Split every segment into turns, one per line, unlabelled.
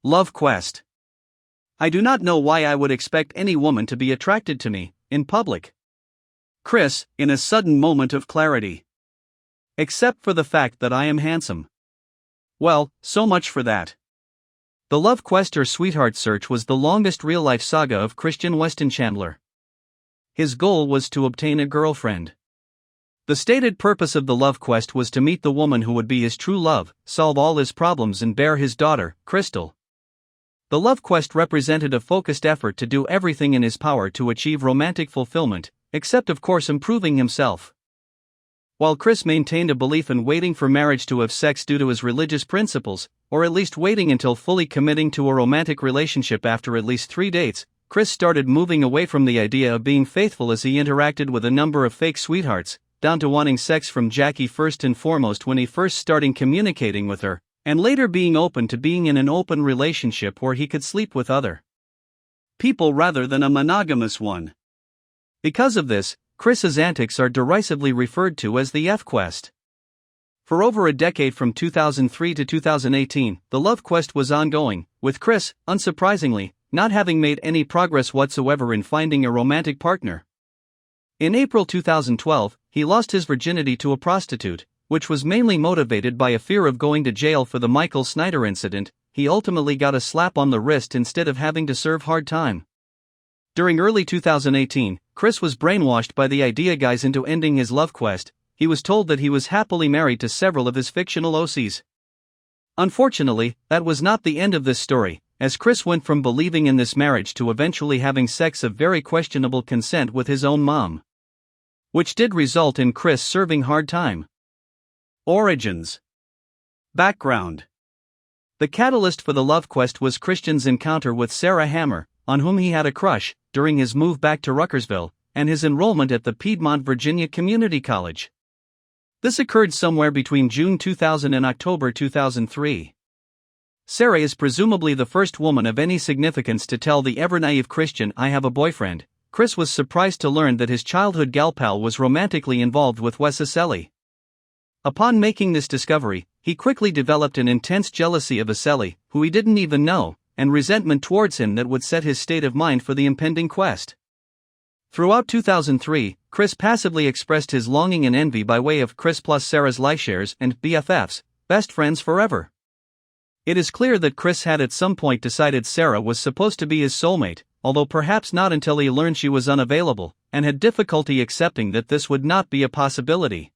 Love quest. I do not know why I would expect any woman to be attracted to me, in public. Chris, in a sudden moment of clarity. Except for the fact that I am handsome. Well, so much for that. The love quest or sweetheart search was the longest real-life saga of Christian Weston Chandler. His goal was to obtain a girlfriend. The stated purpose of the love quest was to meet the woman who would be his true love, solve all his problems and bear his daughter, Crystal. The love quest represented a focused effort to do everything in his power to achieve romantic fulfillment, except of course improving himself. While Chris maintained a belief in waiting for marriage to have sex due to his religious principles, or at least waiting until fully committing to a romantic relationship after at least 3 dates, Chris started moving away from the idea of being faithful as he interacted with a number of fake sweethearts, down to wanting sex from Jackie first and foremost when he first started communicating with her, and later being open to being in an open relationship where he could sleep with other people rather than a monogamous one. Because of this, Chris's antics are derisively referred to as the F-Quest. For over a decade from 2003 to 2018, the love quest was ongoing, with Chris, unsurprisingly, not having made any progress whatsoever in finding a romantic partner. In April 2012, he lost his virginity to a prostitute, which was mainly motivated by a fear of going to jail for the Michael Snyder incident. He ultimately got a slap on the wrist instead of having to serve hard time. During early 2018, Chris was brainwashed by the idea guys into ending his love quest. He was told that he was happily married to several of his fictional OCs. Unfortunately, that was not the end of this story, as Chris went from believing in this marriage to eventually having sex of very questionable consent with his own mom, which did result in Chris serving hard time. Origins. Background. The catalyst for the love quest was Christian's encounter with Sarah Hammer, on whom he had a crush, during his move back to Ruckersville, and his enrollment at the Piedmont, Virginia Community College. This occurred somewhere between June 2000 and October 2003. Sarah is presumably the first woman of any significance to tell the ever-naive Christian, "I have a boyfriend." Chris was surprised to learn that his childhood gal pal was romantically involved with Wes Aselli. Upon making this discovery, he quickly developed an intense jealousy of Aselli, who he didn't even know, and resentment towards him that would set his state of mind for the impending quest. Throughout 2003, Chris passively expressed his longing and envy by way of Chris plus Sarah's life-shares and BFFs, best friends forever. It is clear that Chris had at some point decided Sarah was supposed to be his soulmate, although perhaps not until he learned she was unavailable, and had difficulty accepting that this would not be a possibility.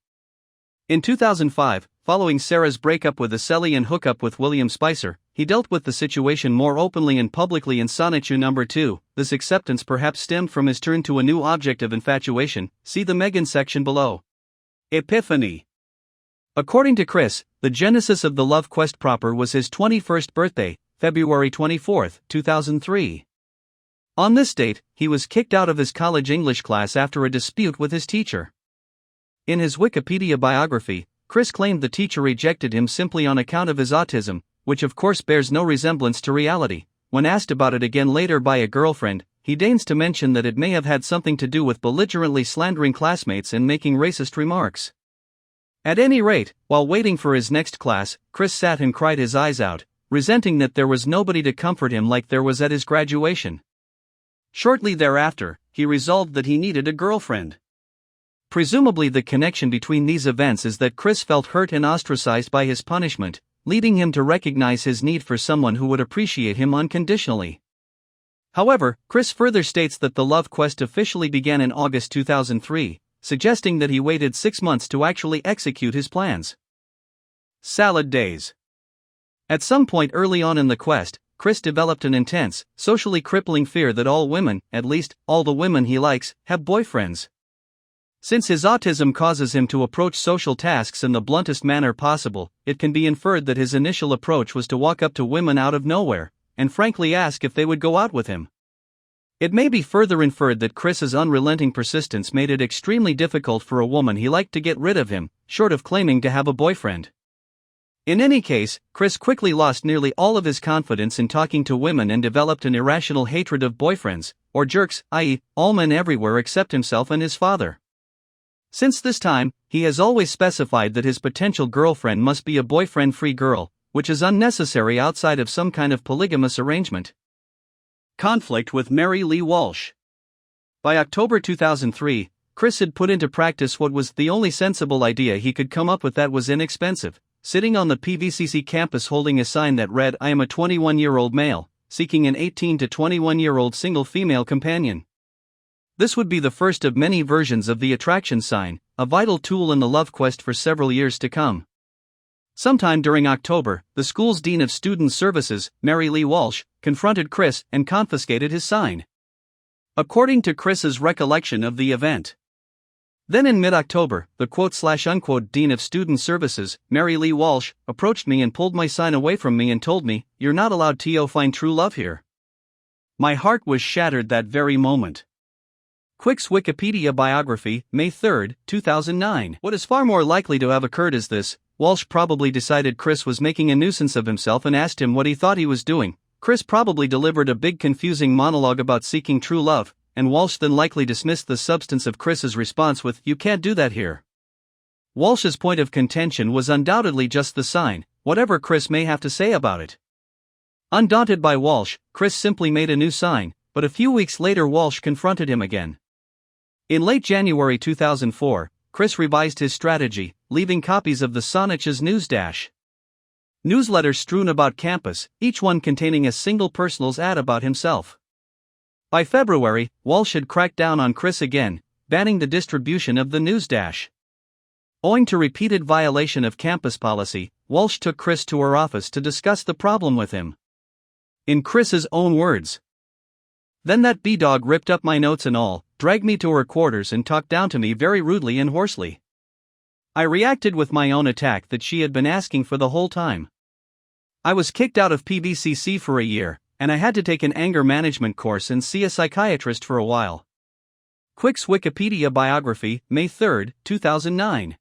In 2005, following Sarah's breakup with Aselli and hookup with William Spicer, he dealt with the situation more openly and publicly in Sonnet No. 2. This acceptance perhaps stemmed from his turn to a new object of infatuation. See the Megan section below. Epiphany. According to Chris, the genesis of the love quest proper was his 21st birthday, February 24, 2003. On this date, he was kicked out of his college English class after a dispute with his teacher. In his Wikipedia biography, Chris claimed the teacher ejected him simply on account of his autism, which of course bears no resemblance to reality. When asked about it again later by a girlfriend, he deigns to mention that it may have had something to do with belligerently slandering classmates and making racist remarks. At any rate, while waiting for his next class, Chris sat and cried his eyes out, resenting that there was nobody to comfort him like there was at his graduation. Shortly thereafter, he resolved that he needed a girlfriend. Presumably the connection between these events is that Chris felt hurt and ostracized by his punishment, leading him to recognize his need for someone who would appreciate him unconditionally. However, Chris further states that the love quest officially began in August 2003, suggesting that he waited 6 months to actually execute his plans. Salad days. At some point early on in the quest, Chris developed an intense, socially crippling fear that all women, at least, all the women he likes, have boyfriends. Since his autism causes him to approach social tasks in the bluntest manner possible, it can be inferred that his initial approach was to walk up to women out of nowhere, and frankly ask if they would go out with him. It may be further inferred that Chris's unrelenting persistence made it extremely difficult for a woman he liked to get rid of him, short of claiming to have a boyfriend. In any case, Chris quickly lost nearly all of his confidence in talking to women and developed an irrational hatred of boyfriends, or jerks, i.e., all men everywhere except himself and his father. Since this time, he has always specified that his potential girlfriend must be a boyfriend-free girl, which is unnecessary outside of some kind of polygamous arrangement. Conflict with Mary Lee Walsh. By October 2003, Chris had put into practice what was the only sensible idea he could come up with that was inexpensive, sitting on the CWCki campus holding a sign that read, "I am a 21-year-old male, seeking an 18 to 21-year-old single female companion." This would be the first of many versions of the attraction sign, a vital tool in the love quest for several years to come. Sometime during October, the school's Dean of Student Services, Mary Lee Walsh, confronted Chris and confiscated his sign. According to Chris's recollection of the event. Then in mid-October, the quote-slash-unquote Dean of Student Services, Mary Lee Walsh, approached me and pulled my sign away from me and told me, "You're not allowed to find true love here." My heart was shattered that very moment. Quick's Wikipedia biography, May 3, 2009. What is far more likely to have occurred is this: Walsh probably decided Chris was making a nuisance of himself and asked him what he thought he was doing. Chris probably delivered a big confusing monologue about seeking true love, and Walsh then likely dismissed the substance of Chris's response with, "You can't do that here." Walsh's point of contention was undoubtedly just the sign, whatever Chris may have to say about it. Undaunted by Walsh, Chris simply made a new sign, but a few weeks later Walsh confronted him again. In late January 2004, Chris revised his strategy, leaving copies of the Sonich's newsletters strewn about campus, each one containing a single personal's ad about himself. By February, Walsh had cracked down on Chris again, banning the distribution of the news. Owing to repeated violation of campus policy, Walsh took Chris to her office to discuss the problem with him. In Chris's own words, "Then that b-dog ripped up my notes and all, dragged me to her quarters and talked down to me very rudely and hoarsely. I reacted with my own attack that she had been asking for the whole time. I was kicked out of CWCki for a year, and I had to take an anger management course and see a psychiatrist for a while." Quick's Wikipedia biography, May 3, 2009.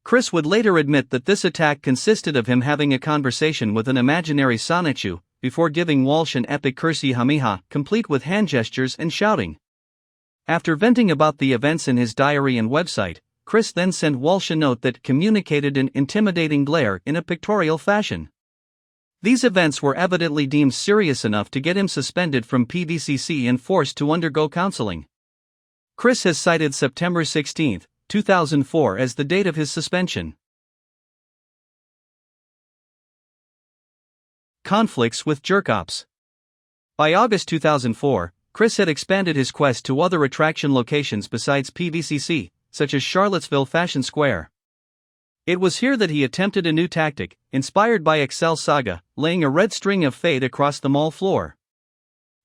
Chris would later admit that this attack consisted of him having a conversation with an imaginary Sonichu, before giving Walsh an epic cursi hamiha, complete with hand gestures and shouting. After venting about the events in his diary and website, Chris then sent Walsh a note that communicated an intimidating glare in a pictorial fashion. These events were evidently deemed serious enough to get him suspended from CWCki and forced to undergo counseling. Chris has cited September 16, 2004 as the date of his suspension. Conflicts with jerk-offs. By August 2004, Chris had expanded his quest to other attraction locations besides CWCki, such as Charlottesville Fashion Square. It was here that he attempted a new tactic, inspired by Excel Saga, laying a red string of fade across the mall floor.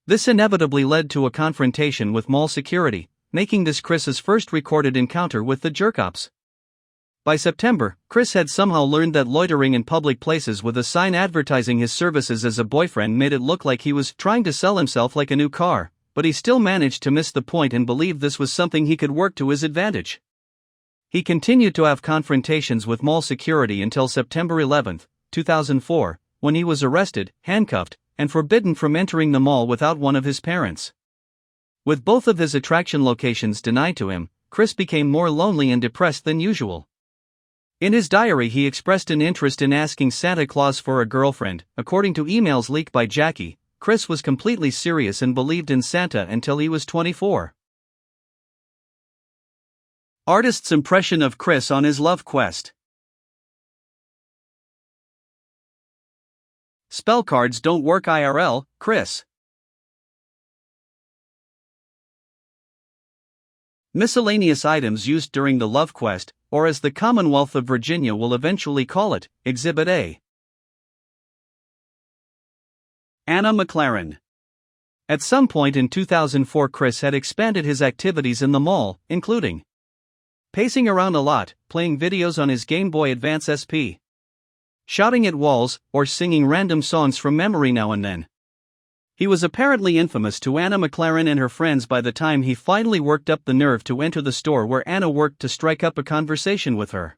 This inevitably led to a confrontation with mall security, making this Chris's first recorded encounter with the jerk-offs. By September, Chris had somehow learned that loitering in public places with a sign advertising his services as a boyfriend made it look like he was trying to sell himself like a new car, but he still managed to miss the point and believed this was something he could work to his advantage. He continued to have confrontations with mall security until September 11, 2004, when he was arrested, handcuffed, and forbidden from entering the mall without one of his parents. With both of his attraction locations denied to him, Chris became more lonely and depressed than usual. In his diary, he expressed an interest in asking Santa Claus for a girlfriend. According to emails leaked by CWCki, Chris was completely serious and believed in Santa until he was 24. Artist's impression of Chris on his love quest. Spell cards don't work IRL, Chris. Miscellaneous items used during the love quest, or as the Commonwealth of Virginia will eventually call it, Exhibit A. Anna McLaren. At some point in 2004, Chris had expanded his activities in the mall, including pacing around a lot, playing videos on his Game Boy Advance SP, shouting at walls, or singing random songs from memory now and then. He was apparently infamous to Anna McLaren and her friends by the time he finally worked up the nerve to enter the store where Anna worked to strike up a conversation with her.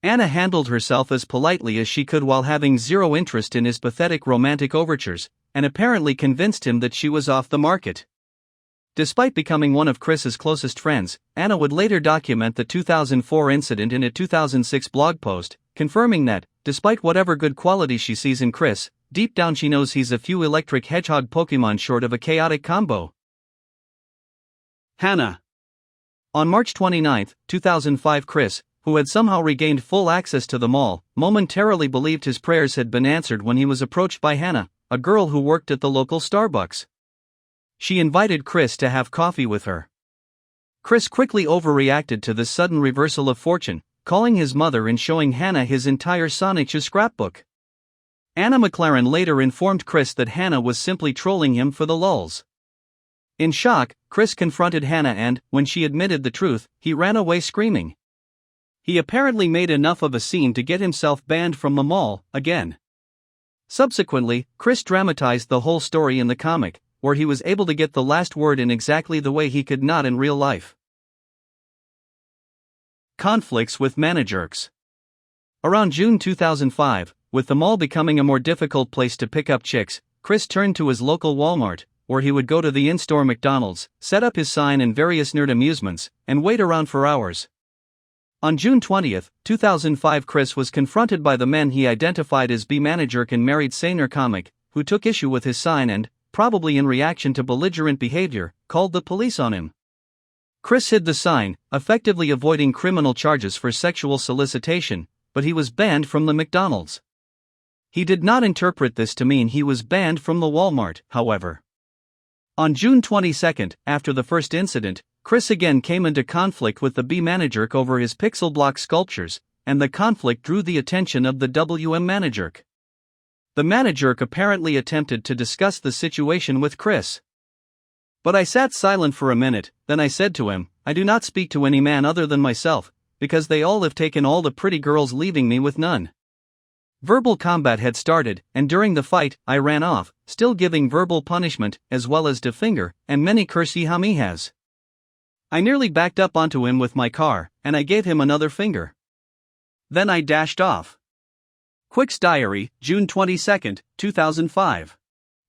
Anna handled herself as politely as she could while having zero interest in his pathetic romantic overtures, and apparently convinced him that she was off the market. Despite becoming one of Chris's closest friends, Anna would later document the 2004 incident in a 2006 blog post, confirming that, despite whatever good qualities she sees in Chris, deep down she knows he's a few electric hedgehog Pokemon short of a chaotic combo. Hannah. On March 29, 2005, Chris, who had somehow regained full access to the mall, momentarily believed his prayers had been answered when he was approached by Hannah, a girl who worked at the local Starbucks. She invited Chris to have coffee with her. Chris quickly overreacted to this sudden reversal of fortune, calling his mother and showing Hannah his entire Sonichu scrapbook. Anna McLaren later informed Chris that Hannah was simply trolling him for the lulz. In shock, Chris confronted Hannah and, when she admitted the truth, he ran away screaming. He apparently made enough of a scene to get himself banned from the mall, again. Subsequently, Chris dramatized the whole story in the comic, where he was able to get the last word in exactly the way he could not in real life. Conflicts with managers. Around June 2005, with the mall becoming a more difficult place to pick up chicks, Chris turned to his local Walmart, where he would go to the in-store McDonald's, set up his sign and various nerd amusements, and wait around for hours. On June 20, 2005, Chris was confronted by the men he identified as B-manager and married Saner comic, who took issue with his sign and, probably in reaction to belligerent behavior, called the police on him. Chris hid the sign, effectively avoiding criminal charges for sexual solicitation, but he was banned from the McDonald's. He did not interpret this to mean he was banned from the Walmart, however. On June 22, after the first incident, Chris again came into conflict with the B-manager over his pixel block sculptures, and the conflict drew the attention of the WM manager. The manager apparently attempted to discuss the situation with Chris. But I sat silent for a minute, then I said to him, "I do not speak to any man other than myself, because they all have taken all the pretty girls, leaving me with none." Verbal combat had started, and during the fight, I ran off, still giving verbal punishment, as well as de finger, and many cursey hamihas. I nearly backed up onto him with my car, and I gave him another finger. Then I dashed off. Quick's diary, June 22, 2005.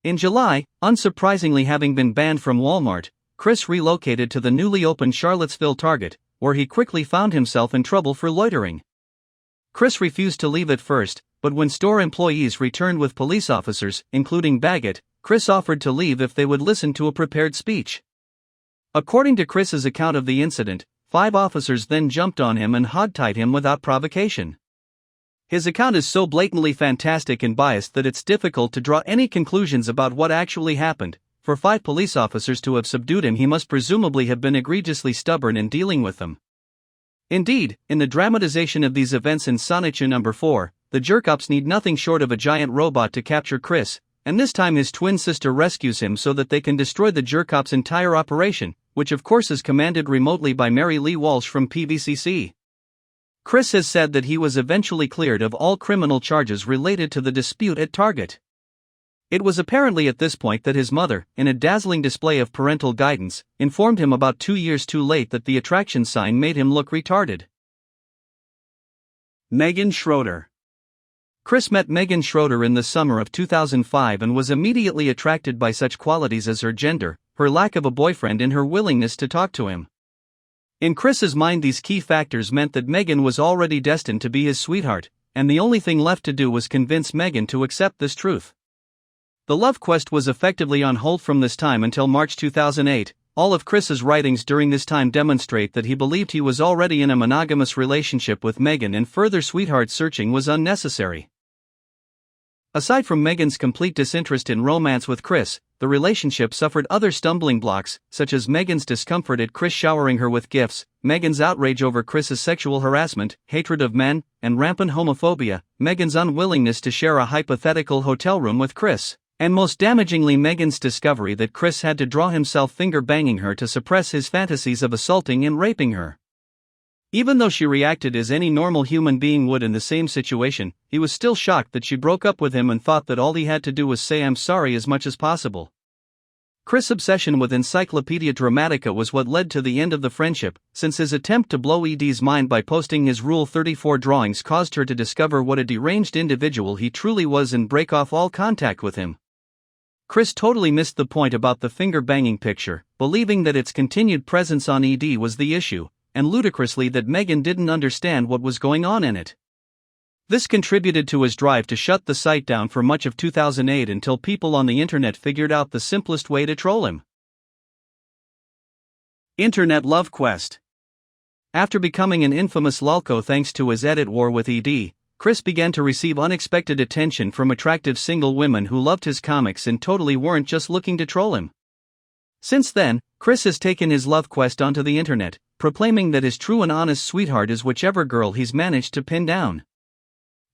In July, unsurprisingly having been banned from Walmart, Chris relocated to the newly opened Charlottesville Target, where he quickly found himself in trouble for loitering. Chris refused to leave at first, but when store employees returned with police officers, including Baggett, Chris offered to leave if they would listen to a prepared speech. According to Chris's account of the incident, 5 officers then jumped on him and hogtied him without provocation. His account is so blatantly fantastic and biased that it's difficult to draw any conclusions about what actually happened. For 5 police officers to have subdued him, he must presumably have been egregiously stubborn in dealing with them. Indeed, in the dramatization of these events in Sonichu No. 4, the jerk-ups need nothing short of a giant robot to capture Chris, and this time his twin sister rescues him so that they can destroy the jerk-ups' entire operation, which of course is commanded remotely by Mary Lee Walsh from CWCki. Chris has said that he was eventually cleared of all criminal charges related to the dispute at Target. It was apparently at this point that his mother, in a dazzling display of parental guidance, informed him about 2 years too late that the attraction sign made him look retarded. Megan Schroeder. Chris met Megan Schroeder in the summer of 2005 and was immediately attracted by such qualities as her gender, her lack of a boyfriend, and her willingness to talk to him. In Chris's mind, these key factors meant that Megan was already destined to be his sweetheart, and the only thing left to do was convince Megan to accept this truth. The love quest was effectively on hold from this time until March 2008. All of Chris's writings during this time demonstrate that he believed he was already in a monogamous relationship with Megan and further sweetheart searching was unnecessary. Aside from Megan's complete disinterest in romance with Chris, the relationship suffered other stumbling blocks, such as Megan's discomfort at Chris showering her with gifts, Megan's outrage over Chris's sexual harassment, hatred of men, and rampant homophobia, Megan's unwillingness to share a hypothetical hotel room with Chris, and most damagingly Megan's discovery that Chris had to draw himself finger-banging her to suppress his fantasies of assaulting and raping her. Even though she reacted as any normal human being would in the same situation, he was still shocked that she broke up with him and thought that all he had to do was say "I'm sorry" as much as possible. Chris' obsession with Encyclopedia Dramatica was what led to the end of the friendship, since his attempt to blow Ed's mind by posting his Rule 34 drawings caused her to discover what a deranged individual he truly was and break off all contact with him. Chris totally missed the point about the finger-banging picture, believing that its continued presence on ED was the issue, and ludicrously that Megan didn't understand what was going on in it. This contributed to his drive to shut the site down for much of 2008 until people on the internet figured out the simplest way to troll him. Internet Love Quest. After becoming an infamous lolco thanks to his edit war with ED, Chris began to receive unexpected attention from attractive single women who loved his comics and totally weren't just looking to troll him. Since then, Chris has taken his love quest onto the internet, proclaiming that his true and honest sweetheart is whichever girl he's managed to pin down.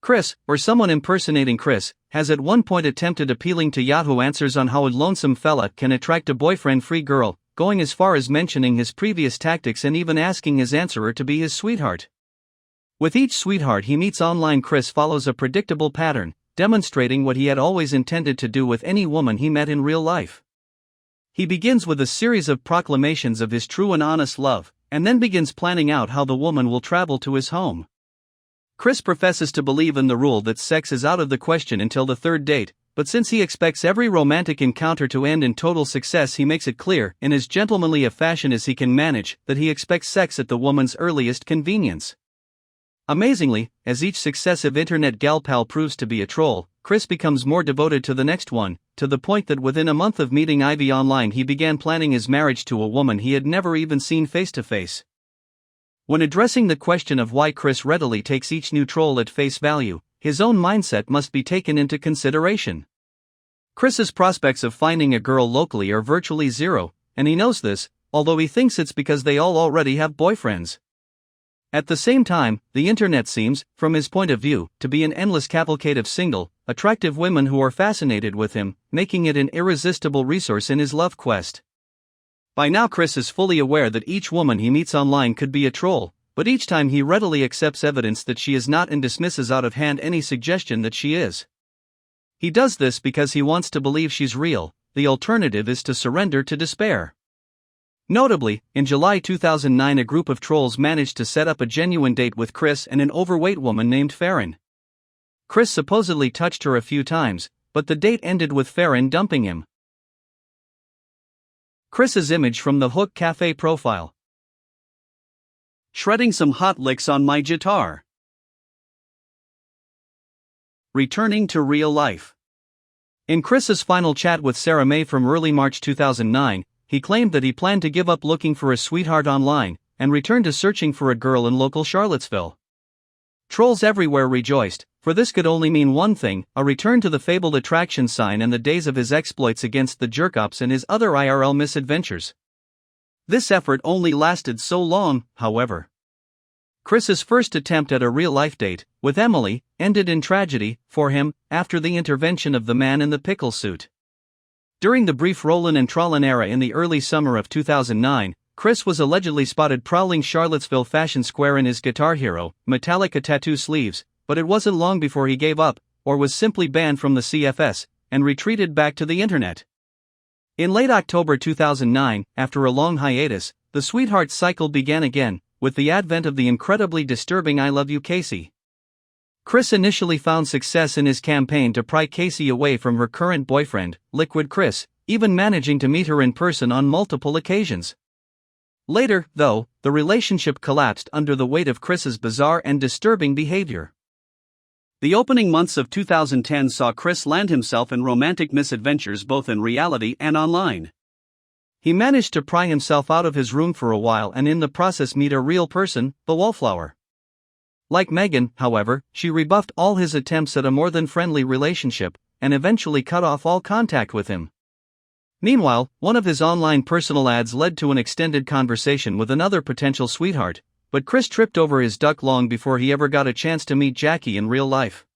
Chris, or someone impersonating Chris, has at one point attempted appealing to Yahoo Answers on how a lonesome fella can attract a boyfriend-free girl, going as far as mentioning his previous tactics and even asking his answerer to be his sweetheart. With each sweetheart he meets online, Chris follows a predictable pattern, demonstrating what he had always intended to do with any woman he met in real life. He begins with a series of proclamations of his true and honest love, and then begins planning out how the woman will travel to his home. Chris professes to believe in the rule that sex is out of the question until the third date, but since he expects every romantic encounter to end in total success, he makes it clear, in as gentlemanly a fashion as he can manage, that he expects sex at the woman's earliest convenience. Amazingly, as each successive internet gal pal proves to be a troll, Chris becomes more devoted to the next one, to the point that within a month of meeting Ivy online he began planning his marriage to a woman he had never even seen face to face. When addressing the question of why Chris readily takes each new troll at face value, his own mindset must be taken into consideration. Chris's prospects of finding a girl locally are virtually zero, and he knows this, although he thinks it's because they all already have boyfriends. At the same time, the internet seems, from his point of view, to be an endless cavalcade of single, attractive women who are fascinated with him, making it an irresistible resource in his love quest. By now Chris is fully aware that each woman he meets online could be a troll, but each time he readily accepts evidence that she is not and dismisses out of hand any suggestion that she is. He does this because he wants to believe she's real. The alternative is to surrender to despair. Notably, in July 2009 a group of trolls managed to set up a genuine date with Chris and an overweight woman named Farron. Chris supposedly touched her a few times, but the date ended with Farron dumping him. Chris's image from the Hook Cafe profile. Shredding some hot licks on my guitar. Returning to real life. In Chris's final chat with Sarah May from early March 2009, he claimed that he planned to give up looking for a sweetheart online and return to searching for a girl in local Charlottesville. Trolls everywhere rejoiced, for this could only mean one thing: a return to the fabled attraction sign and the days of his exploits against the jerk-ops and his other IRL misadventures. This effort only lasted so long, however. Chris's first attempt at a real-life date, with Emily, ended in tragedy for him, after the intervention of the man in the pickle suit. During the brief rollin' and trollin' era in the early summer of 2009, Chris was allegedly spotted prowling Charlottesville Fashion Square in his Guitar Hero, Metallica tattoo sleeves, but it wasn't long before he gave up, or was simply banned from the CFS, and retreated back to the internet. In late October 2009, after a long hiatus, the sweetheart cycle began again, with the advent of the incredibly disturbing I Love You Casey. Chris initially found success in his campaign to pry Casey away from her current boyfriend, Liquid Chris, even managing to meet her in person on multiple occasions. Later, though, the relationship collapsed under the weight of Chris's bizarre and disturbing behavior. The opening months of 2010 saw Chris land himself in romantic misadventures both in reality and online. He managed to pry himself out of his room for a while and in the process meet a real person, the Wallflower. Like Megan, however, she rebuffed all his attempts at a more than friendly relationship, and eventually cut off all contact with him. Meanwhile, one of his online personal ads led to an extended conversation with another potential sweetheart, but Chris tripped over his duck long before he ever got a chance to meet Jackie in real life.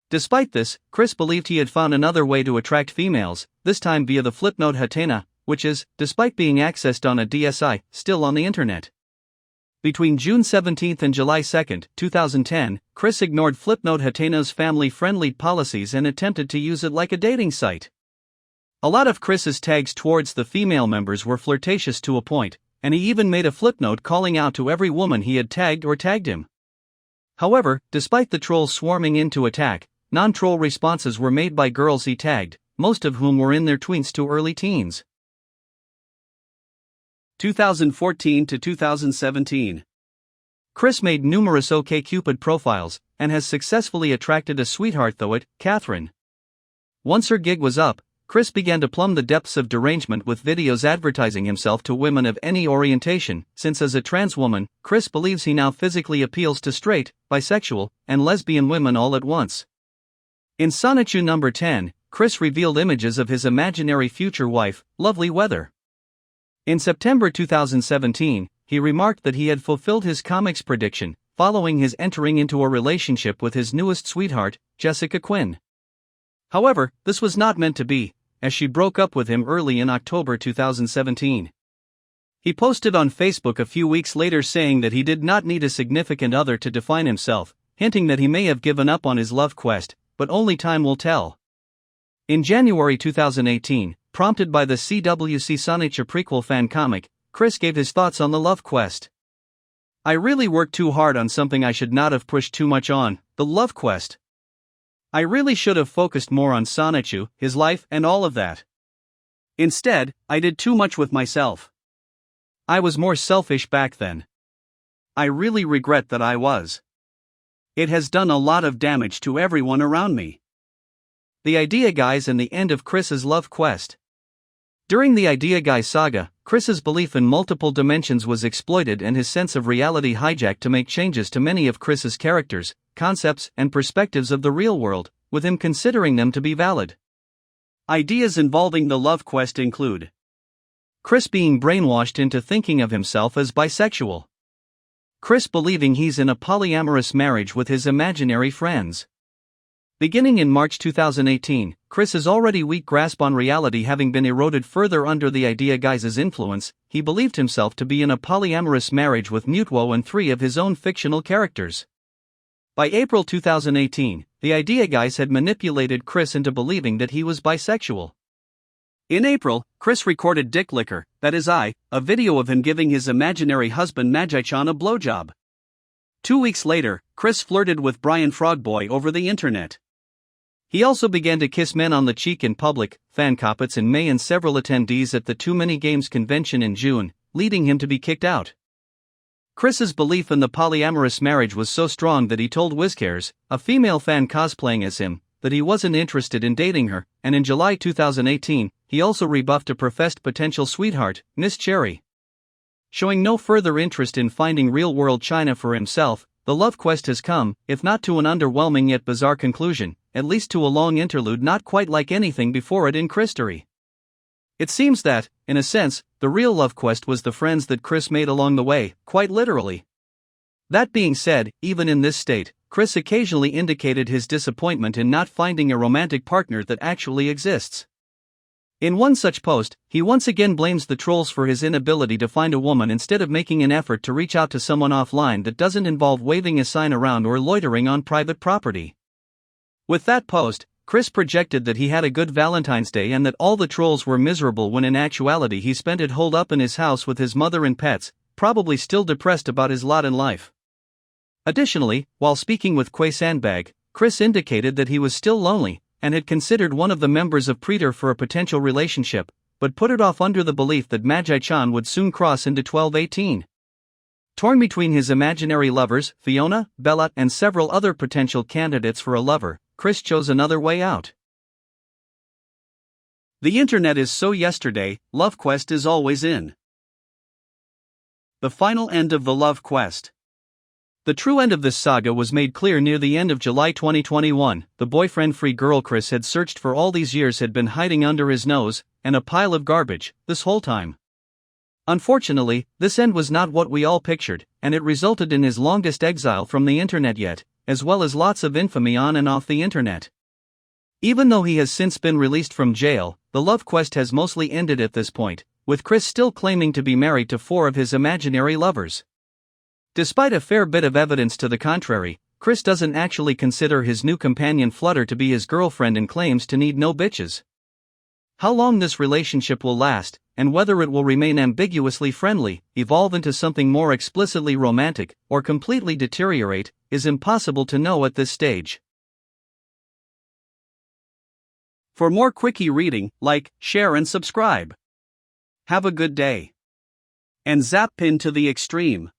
Despite this, Chris believed he had found another way to attract females, this time via the Flipnote Hatena, which is, despite being accessed on a DSi, still on the internet. Between June 17 and July 2, 2010, Chris ignored Flipnote Hatena's family-friendly policies and attempted to use it like a dating site. A lot of Chris's tags towards the female members were flirtatious to a point, and he even made a flipnote calling out to every woman he had tagged or tagged him. However, despite the trolls swarming in to attack, non-troll responses were made by girls he tagged, most of whom were in their tweens to early teens. 2014 to 2017. Chris made numerous OkCupid profiles, and has successfully attracted a sweetheart though it, Catherine. Once her gig was up, Chris began to plumb the depths of derangement with videos advertising himself to women of any orientation, since as a trans woman, Chris believes he now physically appeals to straight, bisexual, and lesbian women all at once. In CWCki number 10, Chris revealed images of his imaginary future wife, Lovely Weather. In September 2017, he remarked that he had fulfilled his comics prediction, following his entering into a relationship with his newest sweetheart, Jessica Quinn. However, this was not meant to be, as she broke up with him early in October 2017. He posted on Facebook a few weeks later saying that he did not need a significant other to define himself, hinting that he may have given up on his love quest, but only time will tell. In January 2018, prompted by the CWCki prequel fan comic, Chris gave his thoughts on the love quest. "I really worked too hard on something I should not have pushed too much on, the love quest. I really should have focused more on CWCki, his life, and all of that. Instead, I did too much with myself. I was more selfish back then. I really regret that I was. It has done a lot of damage to everyone around me." The Idea Guys and the end of Chris's love quest. During the Idea Guys saga, Chris's belief in multiple dimensions was exploited and his sense of reality hijacked to make changes to many of Chris's characters, concepts, and perspectives of the real world, with him considering them to be valid. Ideas involving the love quest include Chris being brainwashed into thinking of himself as bisexual. Chris believing he's in a polyamorous marriage with his imaginary friends. Beginning in March 2018, Chris's already weak grasp on reality having been eroded further under the Idea Guys' influence, he believed himself to be in a polyamorous marriage with Mutwo and 3 of his own fictional characters. By April 2018, the Idea Guys had manipulated Chris into believing that he was bisexual. In April, Chris recorded Dick Licker, that is I, a video of him giving his imaginary husband Magi-chan a blowjob. 2 weeks later, Chris flirted with Brian Frogboy over the internet. He also began to kiss men on the cheek in public, fan coppets in May and several attendees at the Too Many Games convention in June, leading him to be kicked out. Chris's belief in the polyamorous marriage was so strong that he told WizCares, a female fan cosplaying as him, that he wasn't interested in dating her, and in July 2018, he also rebuffed a professed potential sweetheart, Miss Cherry. Showing no further interest in finding real-world China for himself, the love quest has come, if not to an underwhelming yet bizarre conclusion, at least to a long interlude not quite like anything before it in Christory. It seems that, in a sense, the real love quest was the friends that Chris made along the way, quite literally. That being said, even in this state, Chris occasionally indicated his disappointment in not finding a romantic partner that actually exists. In one such post, he once again blames the trolls for his inability to find a woman instead of making an effort to reach out to someone offline that doesn't involve waving a sign around or loitering on private property. With that post, Chris projected that he had a good Valentine's Day and that all the trolls were miserable when in actuality he spent it holed up in his house with his mother and pets, probably still depressed about his lot in life. Additionally, while speaking with Quay Sandbag, Chris indicated that he was still lonely, and had considered one of the members of Preter for a potential relationship, but put it off under the belief that Magi-chan would soon cross into 1218. Torn between his imaginary lovers, Fiona, Bella, and several other potential candidates for a lover, Chris chose another way out. The internet is so yesterday, love quest is always in. The final end of the love quest. The true end of this saga was made clear near the end of July 2021. The boyfriend-free girl Chris had searched for all these years had been hiding under his nose, and a pile of garbage, this whole time. Unfortunately, this end was not what we all pictured, and it resulted in his longest exile from the internet yet, as well as lots of infamy on and off the internet. Even though he has since been released from jail, the love quest has mostly ended at this point, with Chris still claiming to be married to 4 of his imaginary lovers. Despite a fair bit of evidence to the contrary, Chris doesn't actually consider his new companion Flutter to be his girlfriend and claims to need no bitches. How long this relationship will last, and whether it will remain ambiguously friendly, evolve into something more explicitly romantic, or completely deteriorate, is impossible to know at this stage. For more quickie reading, like, share and subscribe. Have a good day. And zap pin to the extreme.